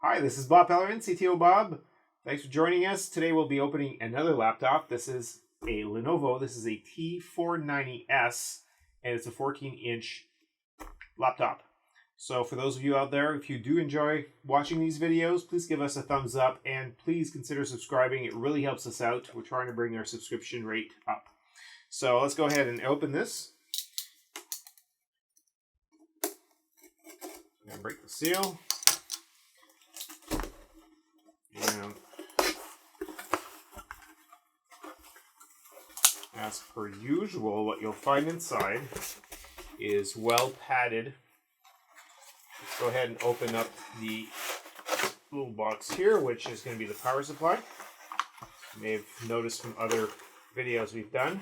Hi, this is Bob Pellerin, Ctobob. Thanks for joining us. Today we'll be opening another laptop. This is a Lenovo. This is a T490s, and it's a 14-inch laptop. So for those of you out there, if you do enjoy watching these videos, please give us a thumbs up and please consider subscribing. It really helps us out. We're trying to bring our subscription rate up. So let's go ahead and open this. I'm going to break the seal. And as per usual, what you'll find inside is well padded. Let's go ahead and open up the little box here, which is going to be the power supply. You may have noticed from other videos we've done.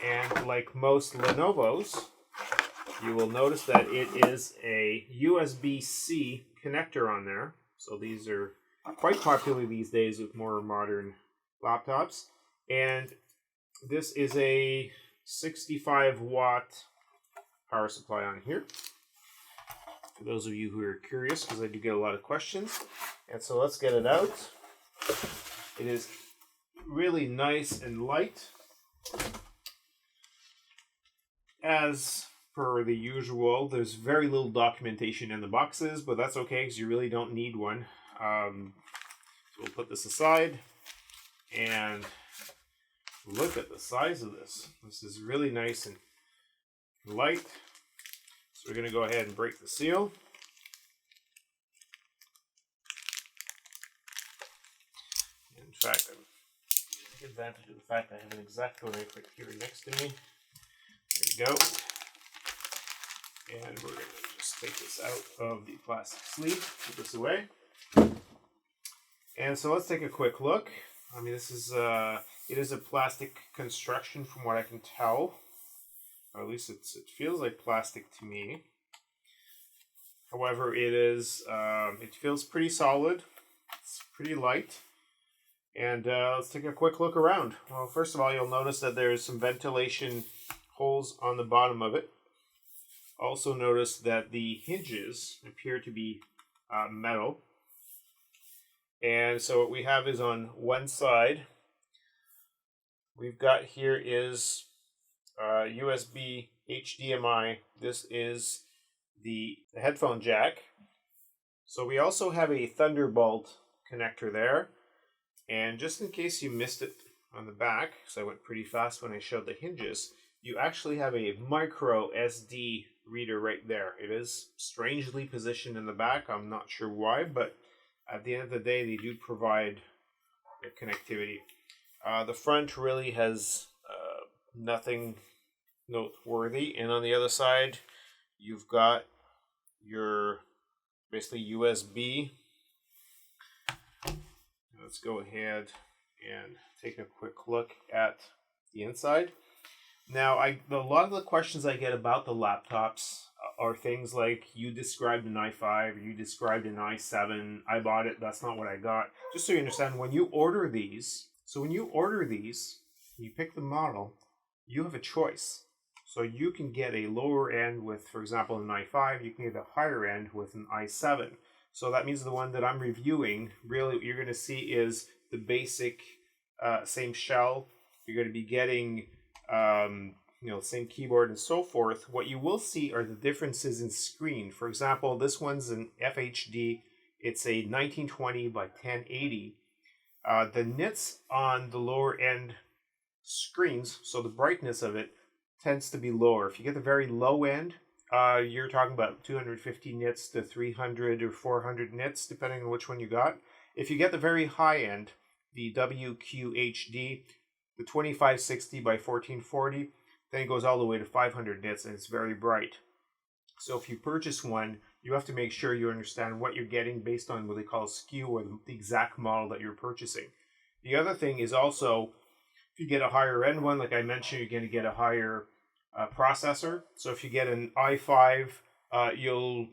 And like most Lenovos, you will notice that it is a USB-C connector on there. So these are quite popular these days with more modern laptops. And this is a 65-watt power supply on here. For those of you who are curious, because I do get a lot of questions. And so let's get it out. It is really nice and light. As per the usual, there's very little documentation in the boxes, but that's okay because you really don't need one. So we'll put this aside and look at the size of this. This is really nice and light. So we're going to go ahead and break the seal. In fact, I'm taking advantage of the fact I have an X-Acto knife right here next to me. There we go. And we're going to just take this out of the plastic sleeve, put this away. And so let's take a quick look. I mean, this is it is a plastic construction from what I can tell. Or at least it feels like plastic to me. However, it feels pretty solid. It's pretty light. And let's take a quick look around. Well, first of all, you'll notice that there's some ventilation holes on the bottom of it. Also notice that the hinges appear to be metal. And so what we have is on one side, we've got here is USB HDMI. This is the headphone jack. So we also have a Thunderbolt connector there. And just in case you missed it on the back, because I went pretty fast when I showed the hinges, you actually have a micro SD reader right there. It is strangely positioned in the back. I'm not sure why, but at the end of the day, they do provide connectivity. The front really has nothing noteworthy. And on the other side, you've got your basically USB. Let's go ahead and take a quick look at the inside. Now, a lot of the questions I get about the laptops are things like, you described an i5, you described an i7, I bought it, that's not what I got. Just so you understand, when you order these, you pick the model, you have a choice. So you can get a lower end with, for example, an i5, you can get a higher end with an i7. So that means the one that I'm reviewing, really what you're going to see is the basic same shell. You're going to be getting same keyboard and so forth. What you will see are the differences in screen. For example, this one's an FHD. It's a 1920 by 1080. The nits on the lower end screens, so the brightness of it tends to be lower. If you get the very low end, you're talking about 250 nits to 300 or 400 nits, depending on which one you got. If you get the very high end, the WQHD, the 2560 by 1440, then it goes all the way to 500 nits and it's very bright. So if you purchase one, you have to make sure you understand what you're getting based on what they call SKU, or the exact model that you're purchasing. The other thing is also, if you get a higher end one, like I mentioned, you're going to get a higher processor. So if you get an i5,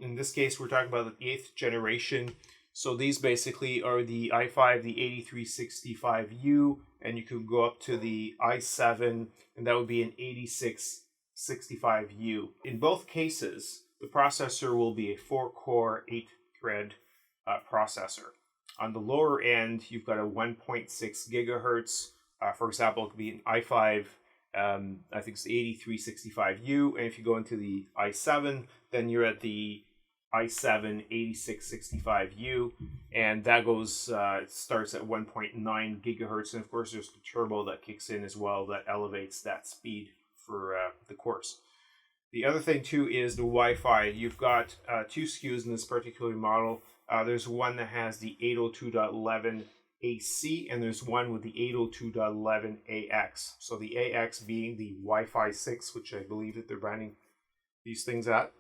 in this case, we're talking about the 8th generation. So these basically are the i5, the 8365U, and you could go up to the i7, and that would be an 8665U. In both cases, the processor will be a 4-core, 8-thread processor. On the lower end, you've got a 1.6 gigahertz. For example, it could be an i5, I think it's 8365U. And if you go into the i7, then you're at the i7 8665U. And that goes, it starts at 1.9 gigahertz. And of course, there's the turbo that kicks in as well that elevates that speed for the course. The other thing too is the Wi-Fi. You've got two SKUs in this particular model. There's one that has the 802.11 AC, and there's one with the 802.11 AX. So the AX being the Wi-Fi 6, which I believe that they're branding these things at.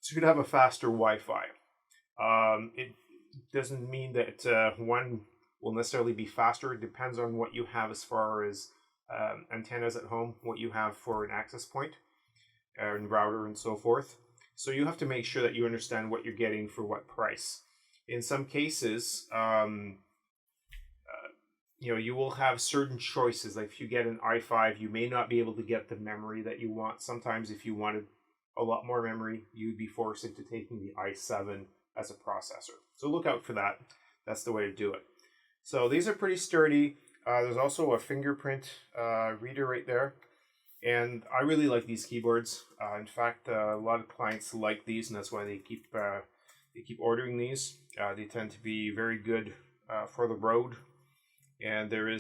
So you could have a faster Wi-Fi. It doesn't mean that one will necessarily be faster. It depends on what you have as far as antennas at home, what you have for an access point and router and so forth. So you have to make sure that you understand what you're getting for what price. In some cases, you will have certain choices. Like if you get an i5, you may not be able to get the memory that you want. Sometimes if you wanted a lot more memory, you'd be forced into taking the i7 as a processor. So look out for that. That's the way to do it. So these are pretty sturdy. There's also a fingerprint reader right there. And I really like these keyboards. In fact, a lot of clients like these, and that's why they keep ordering these. They tend to be very good for the road, and they're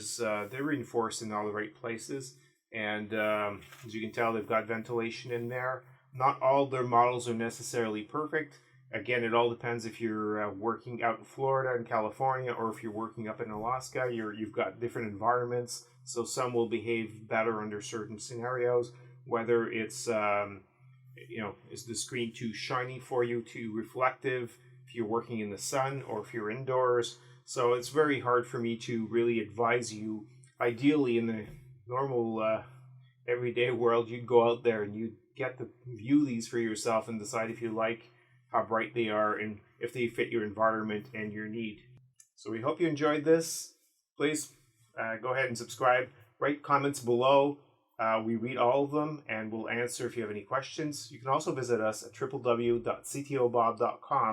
reinforced in all the right places. And as you can tell, they've got ventilation in there. Not all their models are necessarily perfect. Again, it all depends if you're working out in Florida and California, or if you're working up in Alaska. You've got different environments. So some will behave better under certain scenarios, whether it's, is the screen too shiny for you, too reflective, if you're working in the sun or if you're indoors. So it's very hard for me to really advise you. Ideally, in the normal everyday world, you'd go out there and you'd get to view these for yourself and decide if you like how bright they are and if they fit your environment and your need. So we hope you enjoyed this. Please go ahead and subscribe. Write comments below. We read all of them and we'll answer if you have any questions. You can also visit us at www.ctobob.com